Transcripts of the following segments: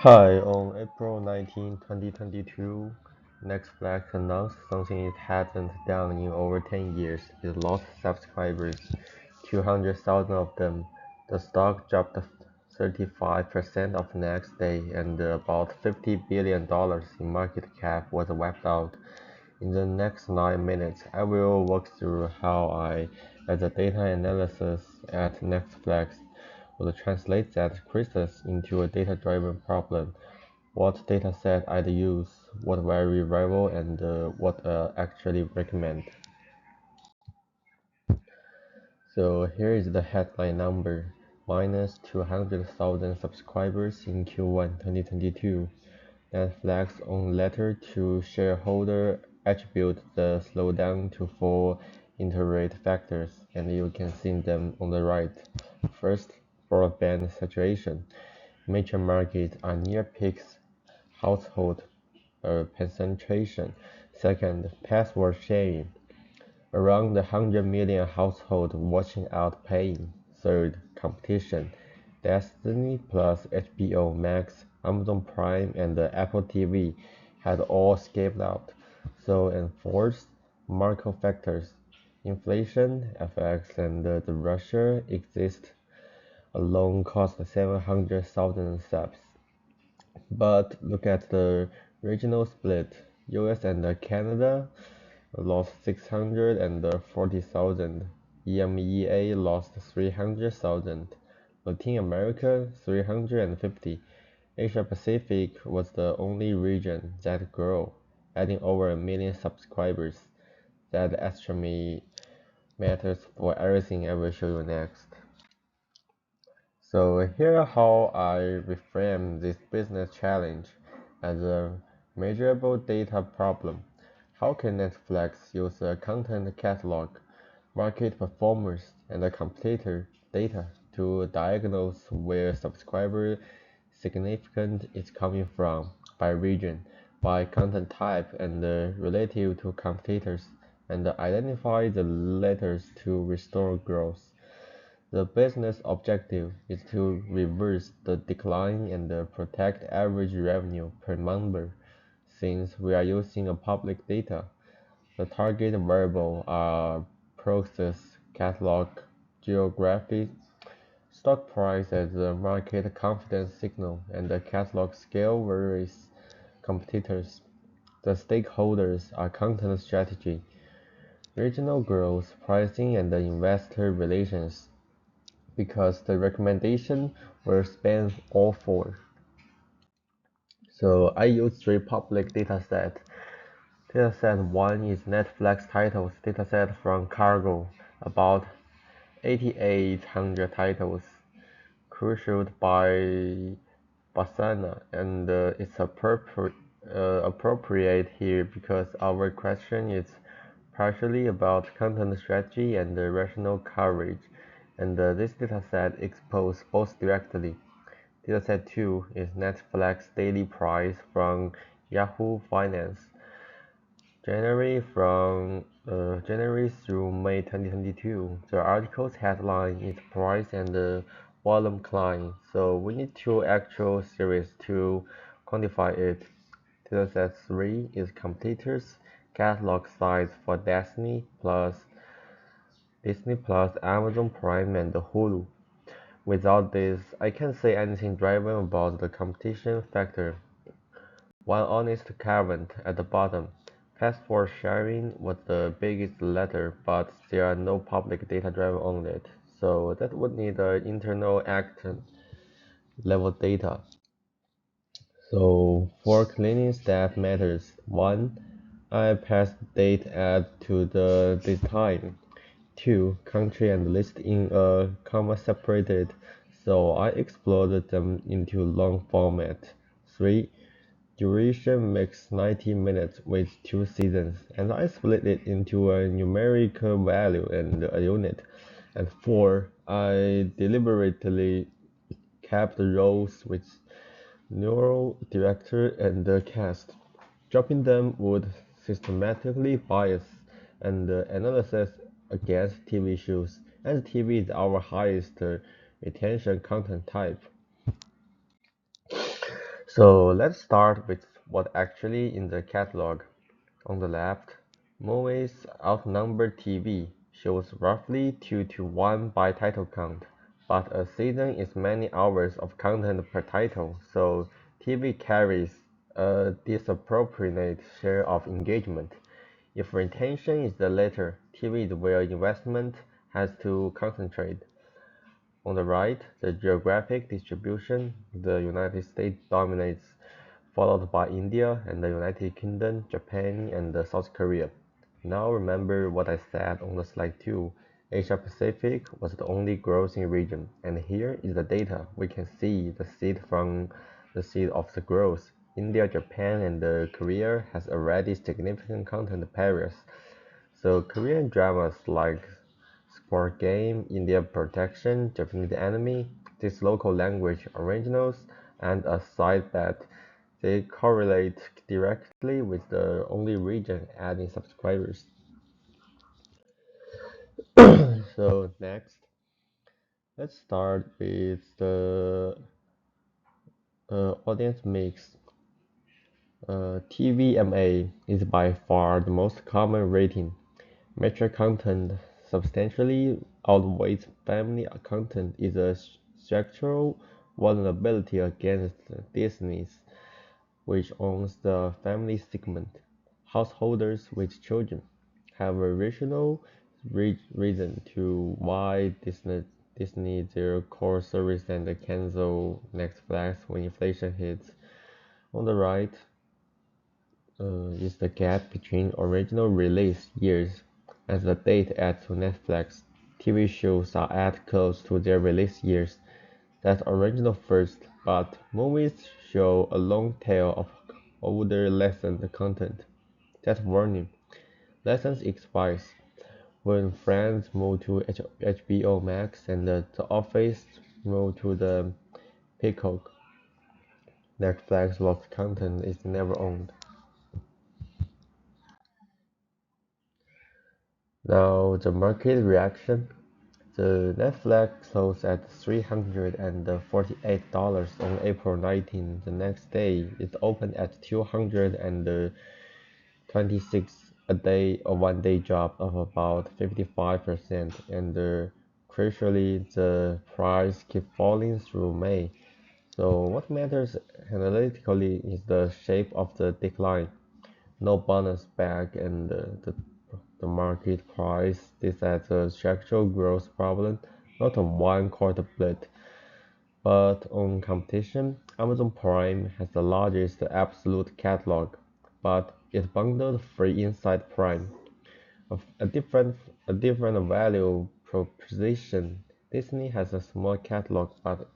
Hi, on April 19, 2022, Netflix announced something it hadn't done in over 10 years. It lost subscribers, 200,000 of them. The stock dropped 35% of the next day, and about $50 billion in market cap was wiped out. In the next 9 minutes, I will walk through how I, as a data analyst at Netflix, would translate that crisis into a data-driven problem. What dataset I'd use, what vary rival, and what actually recommend. So here is the headline number: minus 200,000 subscribers in Q1 2022. Netflix own letter to shareholder attribute the slowdown to four interrelated factors, and you can see them on the right. First, broadband saturation. Major markets are near peaks household penetration. Second, password sharing. Around 100 million households watching out paying. Third, competition. Disney Plus, HBO Max, Amazon Prime, and Apple TV had all scaled out. So, and fourth, macro factors. Inflation, FX, and the Russia exist alone cost 700,000 subs. But look at the regional split. US and Canada lost 640,000. EMEA lost 300,000. Latin America 350. Asia Pacific was the only region that grew, adding over a million subscribers. That estimate matters for everything I will show you next. So here how I reframe this business challenge as a measurable data problem. How can Netflix use a content catalog, market performance, and a competitor data to diagnose where subscriber significance is coming from by region, by content type, and relative to competitors, and identify the letters to restore growth? The business objective is to reverse the decline and protect average revenue per member. Since we are using a public data, the target variable are process, catalog, geography, stock price as a market confidence signal, and the catalog scale varies competitors. The stakeholders are content strategy, regional growth, pricing, and the investor relations because the recommendation will span all four. So I use three public datasets. Dataset 1 is Netflix titles dataset from Cargo, about 8,800 titles, crucial by Basana, and it's appropriate here because our question is partially about content strategy and rational coverage, and this dataset exposes both directly. Dataset 2 is Netflix daily price from Yahoo Finance, January through May 2022. The article's headline is price and volume climb, so we need two actual series to quantify it. Dataset 3 is competitors' catalog size for Disney Plus, Amazon Prime, and Hulu. Without this, I can't say anything driven about the competition factor. One honest caveat at the bottom. Password sharing was the biggest letter, but there are no public data driven on it, so that would need internal act level data. So for cleaning staff matters, 1. I pass date add to this time. 2. Country and list in a comma separated, so I exploded them into long format. 3. Duration makes 90 minutes with 2 seasons, and I split it into a numerical value and a unit. And 4. I deliberately kept the roles with neural director and the cast. Dropping them would systematically bias and analysis against TV shows, and TV is our highest retention content type. So let's start with what actually in the catalog. On the left, movies outnumber TV shows roughly 2 to 1 by title count, but a season is many hours of content per title, so TV carries a disproportionate share of engagement. If retention is the latter, TV is where investment has to concentrate. On the right, the geographic distribution, the United States dominates, followed by India and the United Kingdom, Japan, and South Korea. Now remember what I said on the slide 2. Asia Pacific was the only growing region, and here is the data. We can see the seed of the growth. India, Japan, and Korea has already significant content barriers. So Korean dramas like Squid Game, India Protection, Japanese Anime, these local language originals, and a side bet, they correlate directly with the only region adding subscribers. So next, let's start with the audience mix. TVMA is by far the most common rating. Mature content substantially outweighs family content is a structural vulnerability against Disney's, which owns the family segment. Householders with children have a rational reason to why Disney their core service and cancel Netflix when inflation hits. On the right, is the gap between original release years as the date adds to Netflix. TV shows are at close to their release years. That's original first, but movies show a long tail of older licensed content. That's warning. License expires when Friends move to HBO Max and The Office move to the Peacock. Netflix lost content is never owned. Now the market reaction. The Netflix closed at $348 on April 19. The next day, it opened at $226 a day, a one-day drop of about 55%, and crucially, the price kept falling through May. So what matters analytically is the shape of the decline. No bounce back and the market price this as a structural growth problem, not a one-quarter blip. But on competition, Amazon Prime has the largest absolute catalog, but it bundled free inside Prime, a different value proposition. Disney has a small catalog but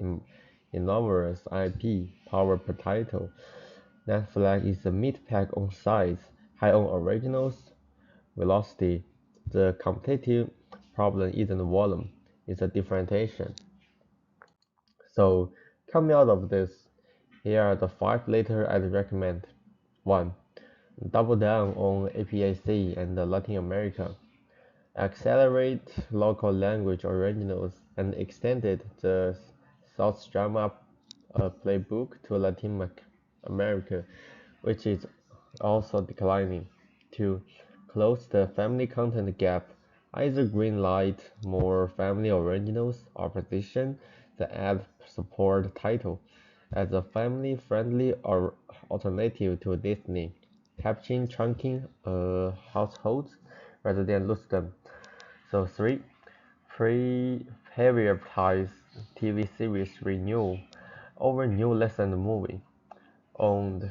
enormous IP power per title. Netflix is a mid-pack on size, high on originals, velocity. The competitive problem isn't volume, it's a differentiation. So, coming out of this, here are the 5 letters I'd recommend. 1. Double down on APAC and Latin America. Accelerate local language originals and extended the South Drama playbook to Latin America, which is also declining. 2. Close the family content gap. Either greenlight more family originals or position the ad support title as a family-friendly or alternative to Disney, capturing chunking households rather than lose them. So 3. Pre-prioritize TV series renewal over new lesson movie. Owned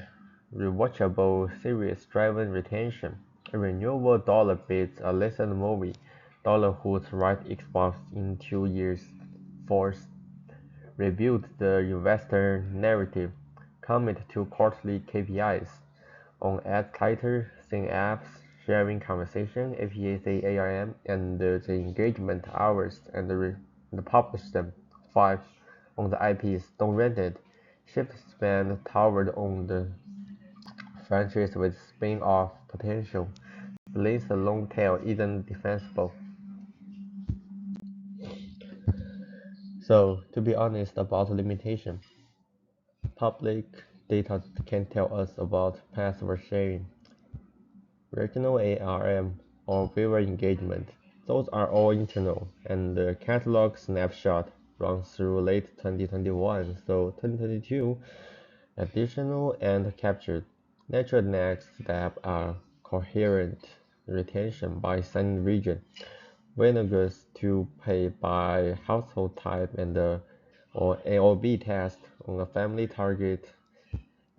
rewatchable series driven retention. A renewable dollar beats a lesson movie dollar whose right expires in 2 years. Fourth, rebuild the investor narrative. Commit to quarterly KPIs on ad title, sync apps, sharing conversation, APAC ARM, and the engagement hours, and publish them. 5. On the IPs, don't rent it. Shift spend toward on the franchise with spin-off potential. Believes the long tail isn't defensible. So, to be honest about limitation, public data can tell us about password sharing, regional ARM, or viewer engagement. Those are all internal, and the catalog snapshot runs through late 2021, so 2022 additional and captured. Natural next step are coherent retention by sign region, Venegas to pay by household type and or A/B test on a family target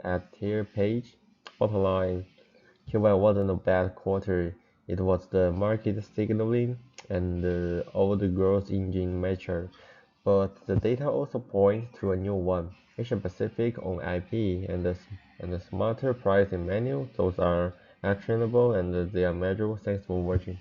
at tier page. Bottom line, Q1 wasn't a bad quarter. It was the market signaling and the old growth engine mature. But the data also points to a new one. Asia Pacific on IP and the smarter pricing menu. Those are actionable and they are measurable. Thanks for watching.